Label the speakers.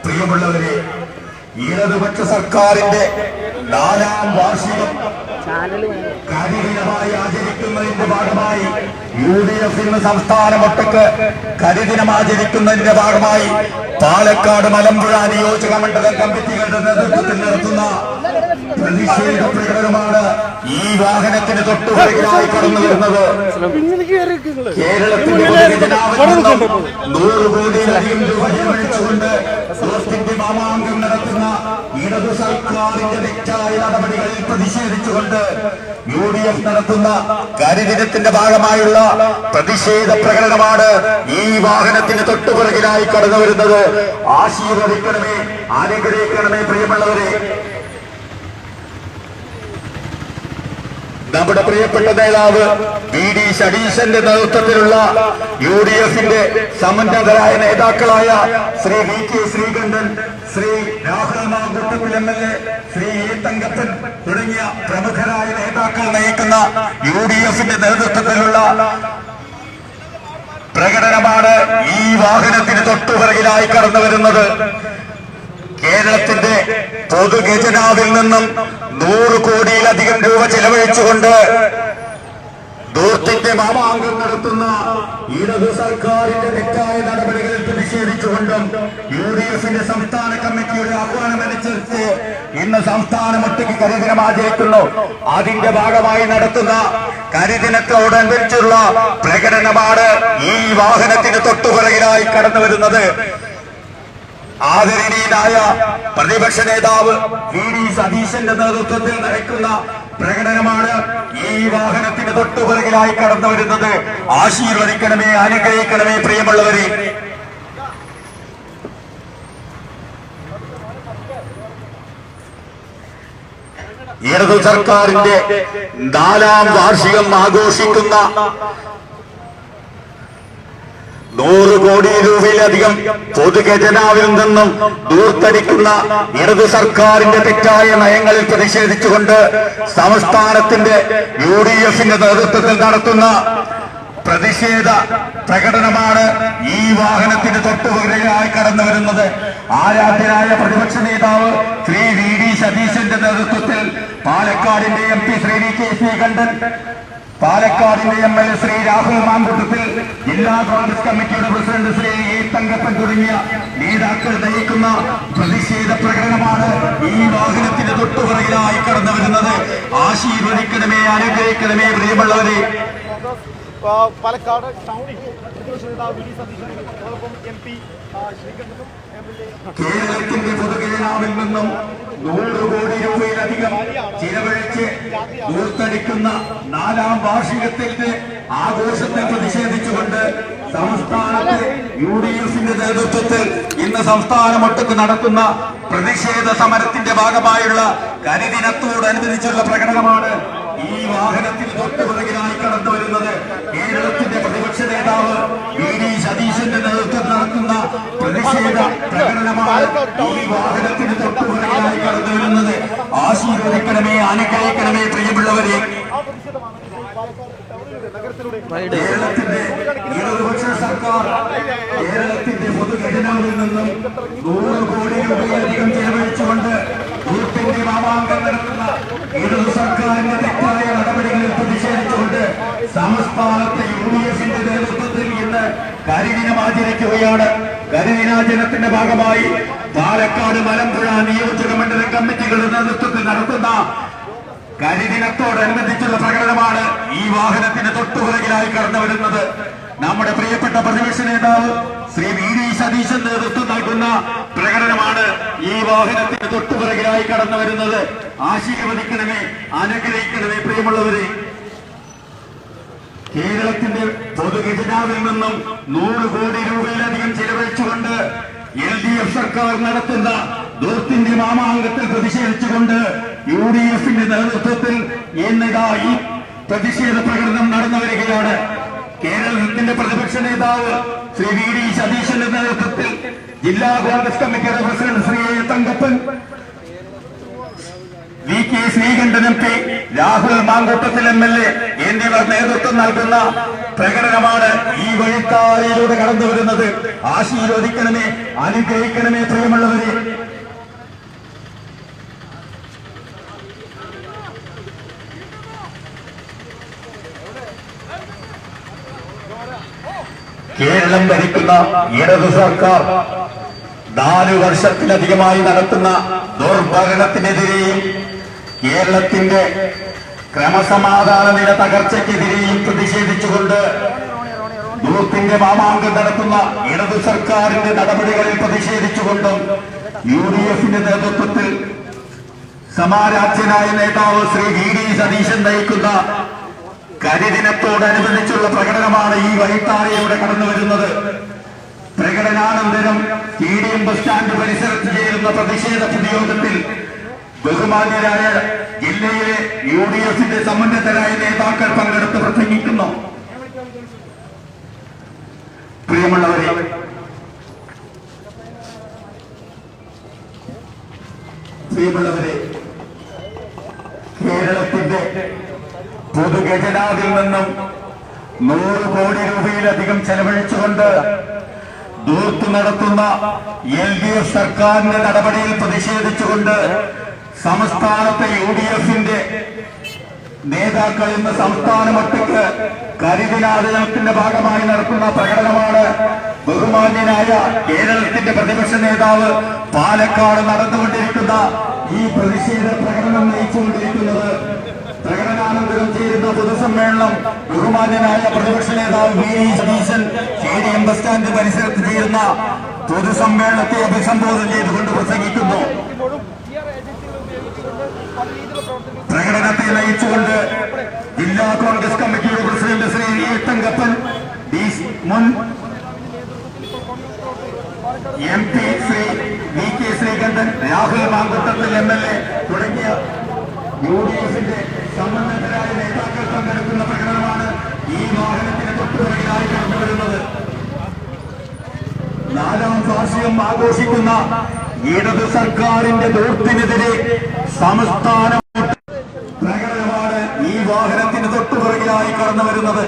Speaker 1: പ്രിയമുള്ളവരെ, ഇടതുപക്ഷ സർക്കാരിന്റെ 4ാം വാർഷികം കരിദിനമായി ആചരിക്കുന്നതിന്റെ ഭാഗമായി UDF ഇന്ന് സംസ്ഥാനമൊട്ടുക്ക് കരിദിനം ആചരിക്കുന്നതിന്റെ ഭാഗമായി പാലക്കാട് മലമ്പുഴ നിയോജക മണ്ഡലം കമ്മിറ്റികളുടെ നേതൃത്വത്തിൽ നടത്തുന്ന പ്രതിഷേധ പ്രകടനമാണ് ഈ വാഹനത്തിന് തൊട്ടുപുറകിലായി കടന്നു വരുന്നത്. കേരളത്തിന്റെ പൊതുജനാവലിൽ 100 കോടിയിലധികം രൂപ ചെലവഴിച്ചുകൊണ്ട് മാമാങ്കം നടത്തുന്ന ഇടതു സർക്കാരിന്റെ തെറ്റായ നടപടികളിൽ പ്രതിഷേധിച്ചുകൊണ്ട് UDF നടത്തുന്ന കരിദിനത്തിന്റെ ഭാഗമായുള്ള പ്രതിഷേധ പ്രകടനമാണ് ഈ വാഹനത്തിന് തൊട്ടുപുറകിലായി കടന്നു വരുന്നത്. ആശീർവദിക്കണമേ, അനുഗ്രഹിക്കണമേ പ്രിയമുള്ളവരെ. നമ്മുടെ പ്രിയപ്പെട്ട നേതാവ് VD സതീശന്റെ നേതൃത്വത്തിലുള്ള UDFന്റെ സമന്വിതരായ നേതാക്കളായ Shri VK Sreekandan, Shri Rahul Mamkootathil MLA, Shri A Thankappan തുടങ്ങിയ പ്രമുഖരായ നേതാക്കൾ നയിക്കുന്ന UDFന്റെ നേതൃത്വത്തിലുള്ള പ്രകടനമാണ് ഈ വാഹനത്തിന് തൊട്ടുപിറകിലായി കടന്നു വരുന്നത്. കേരളത്തിന്റെ പൊതുഖജനാവിൽ നിന്നും 100 കോടിയിലധികം രൂപ ചെലവഴിച്ചുകൊണ്ട് ദൂർത്തിന്റെ മാമാങ്കം നടത്തുന്ന ഇടതു സർക്കാരിന്റെ തെറ്റായ നടപടികളിൽ പ്രതിഷേധിച്ചുകൊണ്ടും UDFന്റെ സംസ്ഥാന കമ്മിറ്റിയുടെ ആഹ്വാനമനുസരിച്ച് ഇന്ന് സംസ്ഥാനമൊട്ടുക്ക് കരിദിനം ആചരിക്കുന്നു. അതിന്റെ ഭാഗമായി നടത്തുന്ന കരിദിനത്തോടനുബന്ധിച്ചുള്ള പ്രകടനമാണ് ഈ വാഹനത്തിന് തൊട്ടുപിറകിലായി കടന്നു വരുന്നത്. ആദരണീയനായ പ്രതിപക്ഷ നേതാവ് VD സതീശന്റെ നേതൃത്വത്തിൽ നടക്കുന്ന പ്രകടനമാണ് ഈ വാഹനത്തിന് തൊട്ടുപിറകിലായി കടന്നു വരുന്നത്. ആശീർവദിക്കണമേ, അനുഗ്രഹിക്കണമേ പ്രിയമുള്ളവരെ. ഇടതു സർക്കാരിന്റെ 4ാം വാർഷികം ആഘോഷിക്കുന്ന 100 കോടി രൂപയിലധികം പൊതുഖജനാവിൽ നിന്നും ദൂർത്തടിക്കുന്ന ഇടതു സർക്കാരിന്റെ തെറ്റായ നയങ്ങളിൽ പ്രതിഷേധിച്ചുകൊണ്ട് സംസ്ഥാനത്തിന്റെ UDFന്റെ നേതൃത്വത്തിൽ നടത്തുന്ന പ്രതിഷേധ പ്രകടനമാണ് ഈ വാഹനത്തിന് തൊട്ടുപുറകിലായി കടന്നു വരുന്നത്. ആരാധ്യനായ പ്രതിപക്ഷ നേതാവ് ശ്രീ VD സതീശന്റെ നേതൃത്വത്തിൽ പാലക്കാടിന്റെ MP ശ്രീ VK ശ്രീകണ്ഠൻ, പാലക്കാടിന്റെ MLA ശ്രീ രാഹുൽ മാങ്കൂട്ടത്തിൽ, ജില്ലാ കോൺഗ്രസ് കമ്മിറ്റിയുടെ പ്രസിഡന്റ് ശ്രീ A തങ്കപ്പൻ തുടങ്ങിയ നേതാക്കൾ നയിക്കുന്ന പ്രതിഷേധ പ്രകടനമാണ് ഈ വാഹനത്തിന് തൊട്ടുപുറകിലായി കടന്നു വരുന്നത്. ആശീർവദിക്കണമേ, അനുഗ്രഹിക്കണമേ പ്രിയമുള്ളവരെ.
Speaker 2: പാലക്കാട് ടൗണിൽ പ്രതിപക്ഷ നേതാവ് VD സതീശനും അതോടൊപ്പം MP ശ്രീകണ്ഠനും
Speaker 1: കേരളത്തിന്റെ പൊതുഖജനാവിൽ നിന്നും 100 കോടി രൂപയിലധികം ചിലവഴിച്ച് ദൂർത്തടിക്കുന്ന 4ാം വാർഷികത്തിന്റെ ആഘോഷത്തിൽ പ്രതിഷേധിച്ചുകൊണ്ട് സംസ്ഥാനത്ത് UDFന്റെ നേതൃത്വത്തിൽ ഇന്ന് സംസ്ഥാനമൊട്ടുക്ക് നടത്തുന്ന പ്രതിഷേധ സമരത്തിന്റെ ഭാഗമായുള്ള കരിദിനത്തോടനുബന്ധിച്ചുള്ള പ്രകടനമാണ് ഈ വാഹനത്തിന് തൊട്ടുപിറകിലായി കടന്നു വരുന്നത്. കേരളത്തിന്റെ പ്രതിപക്ഷ നേതാവ് VD സതീശന്റെ നേതൃത്വത്തിൽ നടത്തുന്ന പ്രതിഷേധ പ്രകടനമാണ് ഈ വാഹനത്തിന് തൊട്ടുപിറകിലായി കടന്നു വരുന്നത്. ആശീർവദിക്കണമേ, അനുഗ്രഹിക്കണമേ പ്രിയമുള്ളവരെ. കേരളത്തിന്റെ ഇടതുപക്ഷ സർക്കാർ കേരളത്തിന്റെ പൊതുഖജനാവിൽ നിന്നും 100 കോടി രൂപയിലധികം ചെലവഴിച്ചുകൊണ്ട് ദൂർത്തിന്റെ മാമാങ്കം നടത്തുന്ന ഇടതു സർക്കാരിന്റെ തെറ്റായ നടപടികളിൽ പ്രതിഷേധിച്ചുകൊണ്ട് സംസ്ഥാനത്തെ UDFന്റെ നേതൃത്വത്തിൽ ഇന്ന് കരിദിനം ആചരിക്കുകയാണ്. കരിദിനാചരണത്തിന്റെ ഭാഗമായി പാലക്കാട് മലമ്പുഴ നിയോജക മണ്ഡലം കമ്മിറ്റികളുടെ നേതൃത്വത്തിൽ നടത്തുന്ന കരിദിനത്തോടനുബന്ധിച്ചുള്ള പ്രകടനമാണ് ഈ വാഹനത്തിന് തൊട്ടുപിറകിലായി കടന്നു വരുന്നത്. നമ്മുടെ പ്രിയപ്പെട്ട പ്രതിപക്ഷ നേതാവ് ശ്രീ VD സതീശൻ നേതൃത്വം നൽകുന്ന പ്രകടനമാണ് ഈ വാഹനത്തിന് തൊട്ടുപിറകിലായി കടന്നു വരുന്നത്. ആശീർവദിക്കണമേ, അനുഗ്രഹിക്കണമേ പ്രിയമുള്ളവരെ. കേരളത്തിന്റെ പൊതുഖജനാവിൽ നിന്നും 100 കോടി രൂപയിലധികം ചിലവഴിച്ചുകൊണ്ട് LDF സർക്കാർ നടത്തുന്ന ദൂർത്തിന്റെ മാമാങ്കത്തിൽ പ്രതിഷേധിച്ചുകൊണ്ട് UDFന്റെ നേതൃത്വത്തിൽ ഇന്നിതാ ഈ പ്രതിഷേധ പ്രകടനം നടന്നു വരികയാണ്. കേരളത്തിന്റെ പ്രതിപക്ഷ നേതാവ് ശ്രീ VD സതീശന്റെ നേതൃത്വത്തിൽ ജില്ലാ കോൺഗ്രസ് കമ്മിറ്റിയുടെ president Shri A Thankappan, V K Sreekandan MP, Rahul Mamkootathil MLA എന്നിവർ നേതൃത്വം നൽകുന്ന പ്രകടനമാണ് ഈ വഴിത്താരയിലൂടെ കടന്നു വരുന്നത്. ആശീർവദിക്കണമേ, അനുഗ്രഹിക്കണമേ പ്രിയമുള്ളവരെ. കേരളം ഭരിക്കുന്ന ഇടതു സർക്കാർ 4 വർഷത്തിലധികമായി നടത്തുന്ന ദുർഭരണത്തിനെതിരെയും കേരളത്തിന്റെ ക്രമസമാധാന നില തകർച്ചയ്ക്കെതിരെയും പ്രതിഷേധിച്ചുകൊണ്ട് യൂത്തിന്റെ മാമാങ്കം നടത്തുന്ന ഇടതു സർക്കാരിന്റെ നടപടികളിൽ പ്രതിഷേധിച്ചുകൊണ്ടും UDFന്റെ നേതൃത്വത്തിൽ സമാരാധ്യനായ നേതാവ് ശ്രീ VD സതീശൻ നയിക്കുന്ന കരിദിനത്തോടനുബന്ധിച്ചുള്ള പ്രകടനമാണ് ഈ വഴിത്താരയിലൂടെ കടന്നു വരുന്നത്. പ്രകടനാനന്തരം TDM ബസ് സ്റ്റാൻഡ് പരിസരത്ത് ചേരുന്ന പ്രതിഷേധ പൊതുയോഗത്തിൽ ബഹുമാന്യരായ ജില്ലയിലെ UDFന്റെ സമുന്നതരായ നേതാക്കൾ പങ്കെടുത്ത് പ്രസംഗിക്കുന്നു. പ്രിയമുള്ളവരെ, കേരളത്തിന്റെ പൊതുഖജനാവിൽ നിന്നും 100 കോടി രൂപയിലധികം ചെലവഴിച്ചുകൊണ്ട് ദൂർത്ത് നടത്തുന്ന LDF സർക്കാരിന്റെ നടപടിയിൽ പ്രതിഷേധിച്ചുകൊണ്ട് സംസ്ഥാനത്തെ UDFന്റെ നേതാക്കൾ ഇന്ന് സംസ്ഥാനമൊട്ടുക്ക് കരിദിനാചരണത്തിന്റെ ഭാഗമായി നടത്തുന്ന പ്രകടനമാണ് ബഹുമാന്യനായ കേരളത്തിന്റെ പ്രതിപക്ഷ നേതാവ് പാലക്കാട് നടന്നുകൊണ്ടിരിക്കുന്ന ഈ പ്രതിഷേധ പ്രകടനം നയിച്ചുകൊണ്ടിരിക്കുന്നത്. പ്രകടനാനന്തരം ചേരുന്ന പൊതുസമ്മേളനം ബഹുമാന്യനായ പ്രതിപക്ഷ നേതാവ് VD Satheesan TDM bus stand പരിസരത്ത് ചേരുന്ന പൊതുസമ്മേളനത്തെ അഭിസംബോധന ചെയ്തുകൊണ്ട് പ്രസംഗിക്കുന്നു. പ്രകടനത്തെ നയിച്ചുകൊണ്ട് ജില്ലാ കോൺഗ്രസ് കമ്മിറ്റിയുടെ പ്രസിഡന്റ് ശ്രീ തങ്കപ്പൻ, മുൻ MP Shri VK Sreekandan, Rahul Mamkootathil MLA തുടങ്ങിയ UDFന്റെ സമ്മന്നതരായ നേതാക്കൾ പങ്കെടുക്കുന്ന പ്രകടനമാണ് ഈ വാഹനത്തിന് തൊട്ടുപിറകിലായി കടന്നുവരുന്നത്. 4ാം വാർഷികം ആഘോഷിക്കുന്ന ഇടതു സർക്കാരിന്റെ ദൂർത്തിനെതിരെ സംസ്ഥാന പ്രകടനമാണ് ഈ വാഹനത്തിന് തൊട്ടുപിറകിലായി കടന്നു വരുന്നത്.